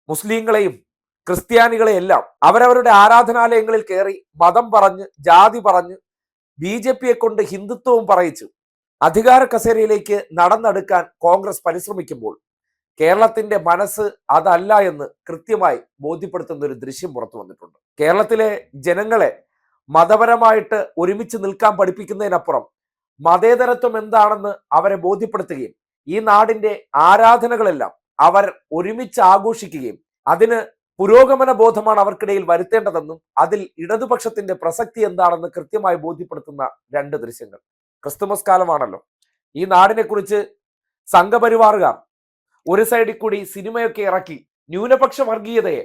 മുസ്ലിങ്ങളെയും ക്രിസ്ത്യാനികളെയും എല്ലാം അവരവരുടെ ആരാധനാലയങ്ങളിൽ കയറി മതം പറഞ്ഞ് ജാതി പറഞ്ഞ് BJP കൊണ്ട് ഹിന്ദുത്വവും പറയിച്ചു അധികാര കസേരയിലേക്ക് നടന്നെടുക്കാൻ കോൺഗ്രസ് പരിശ്രമിക്കുമ്പോൾ കേരളത്തിന്റെ മനസ്സ് അതല്ല എന്ന് കൃത്യമായി ബോധ്യപ്പെടുത്തുന്ന ഒരു ദൃശ്യം പുറത്തു വന്നിട്ടുണ്ട്. കേരളത്തിലെ ജനങ്ങളെ മതപരമായിട്ട് ഒരുമിച്ച് നിൽക്കാൻ പഠിപ്പിക്കുന്നതിനപ്പുറം മതേതരത്വം എന്താണെന്ന് അവരെ ബോധ്യപ്പെടുത്തുകയും ഈ നാടിന്റെ ആരാധനകളെല്ലാം അവർ ഒരുമിച്ച് ആഘോഷിക്കുകയും അതിന് പുരോഗമന ബോധമാണ് അവർക്കിടയിൽ വരുത്തേണ്ടതെന്നും അതിൽ ഇടതുപക്ഷത്തിന്റെ പ്രസക്തി എന്താണെന്ന് കൃത്യമായി ബോധ്യപ്പെടുത്തുന്ന രണ്ട് ദൃശ്യങ്ങൾ. ക്രിസ്തുമസ് കാലമാണല്ലോ. ഈ നാടിനെ കുറിച്ച് സംഘപരിവാറുകാർ ഒരു സൈഡിൽ കൂടി സിനിമയൊക്കെ ഇറക്കി ന്യൂനപക്ഷ വർഗീയതയെ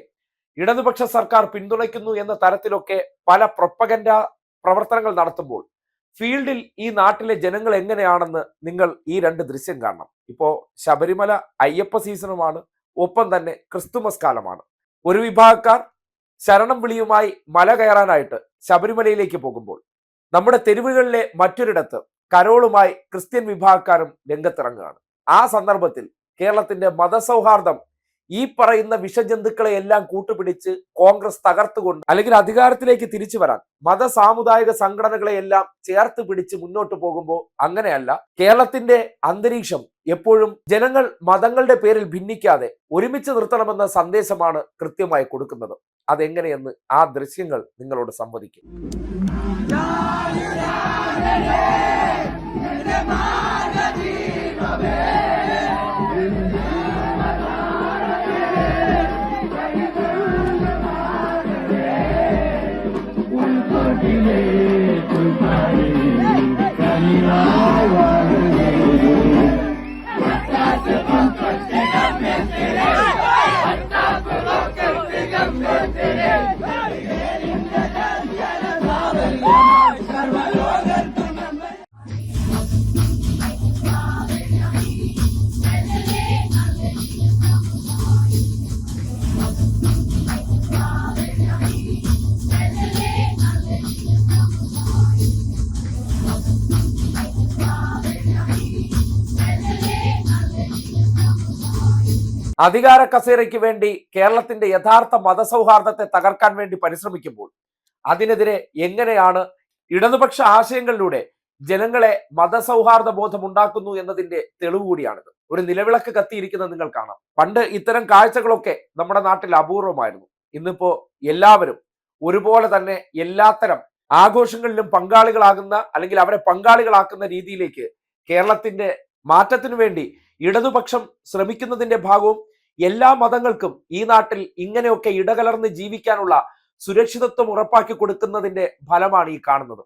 ഇടതുപക്ഷ സർക്കാർ പിന്തുണയ്ക്കുന്നു എന്ന തരത്തിലൊക്കെ പല പ്രൊപ്പഗൻഡ പ്രവർത്തനങ്ങൾ നടത്തുമ്പോൾ ഫീൽഡിൽ ഈ നാട്ടിലെ ജനങ്ങൾ എങ്ങനെയാണെന്ന് നിങ്ങൾ ഈ രണ്ട് ദൃശ്യം കാണണം. ഇപ്പോ ശബരിമല അയ്യപ്പ സീസണുമാണ്, ഒപ്പം തന്നെ ക്രിസ്തുമസ് കാലമാണ്. ഒരു വിഭാഗക്കാർ ശരണം വിളിയുമായി മല കയറാനായിട്ട് ശബരിമലയിലേക്ക് പോകുമ്പോൾ നമ്മുടെ തെരുവുകളിലെ മറ്റൊരിടത്ത് കരോളുമായി ക്രിസ്ത്യൻ വിഭാഗക്കാരും രംഗത്തിറങ്ങുകയാണ്. ആ സന്ദർഭത്തിൽ കേരളത്തിന്റെ മതസൗഹാർദ്ദം ഈ പറയുന്ന വിഷജന്തുക്കളെ എല്ലാം കൂട്ടുപിടിച്ച് കോൺഗ്രസ് തകർത്തുകൊണ്ട് അല്ലെങ്കിൽ അധികാരത്തിലേക്ക് തിരിച്ചു വരാൻ മതസാമുദായിക സംഘടനകളെ എല്ലാം ചേർത്ത് പിടിച്ച് മുന്നോട്ട് പോകുമ്പോൾ അങ്ങനെയല്ല. കേരളത്തിന്റെ അന്തരീക്ഷം എപ്പോഴും ജനങ്ങൾ മതങ്ങളുടെ പേരിൽ ഭിന്നിക്കാതെ ഒരുമിച്ച് നിർത്തണമെന്ന സന്ദേശമാണ് കൃത്യമായി കൊടുക്കുന്നത്. അതെങ്ങനെയെന്ന് ആ ദൃശ്യങ്ങൾ നിങ്ങളോട് സംവദിക്കും. അധികാര കസേരയ്ക്ക് വേണ്ടി കേരളത്തിന്റെ യഥാർത്ഥ മതസൗഹാർദ്ദത്തെ തകർക്കാൻ വേണ്ടി പരിശ്രമിക്കുമ്പോൾ അതിനെതിരെ എങ്ങനെയാണ് ഇടതുപക്ഷ ആശയങ്ങളിലൂടെ ജനങ്ങളെ മതസൗഹാർദ്ദ ബോധം ഉണ്ടാക്കുന്നു എന്നതിന്റെ തെളിവ് കൂടിയാണിത്. ഒരു നിലവിളക്ക് കത്തിയിരിക്കുന്നത് നിങ്ങൾ കാണാം. പണ്ട് ഇത്തരം കാഴ്ചകളൊക്കെ നമ്മുടെ നാട്ടിൽ അപൂർവമായിരുന്നു. ഇന്നിപ്പോ എല്ലാവരും ഒരുപോലെ തന്നെ എല്ലാത്തരം ആഘോഷങ്ങളിലും പങ്കാളികളാകുന്ന അല്ലെങ്കിൽ അവരെ പങ്കാളികളാക്കുന്ന രീതിയിലേക്ക് കേരളത്തിന്റെ മാറ്റത്തിനു വേണ്ടി ഇടതുപക്ഷം ശ്രമിക്കുന്നതിന്റെ ഭാഗവും എല്ലാ മതങ്ങൾക്കും ഈ നാട്ടിൽ ഇങ്ങനെയൊക്കെ ഇടകലർന്ന് ജീവിക്കാനുള്ള സുരക്ഷിതത്വം ഉറപ്പാക്കി കൊടുക്കുന്നതിന്റെ ഫലമാണ് ഈ കാണുന്നത്.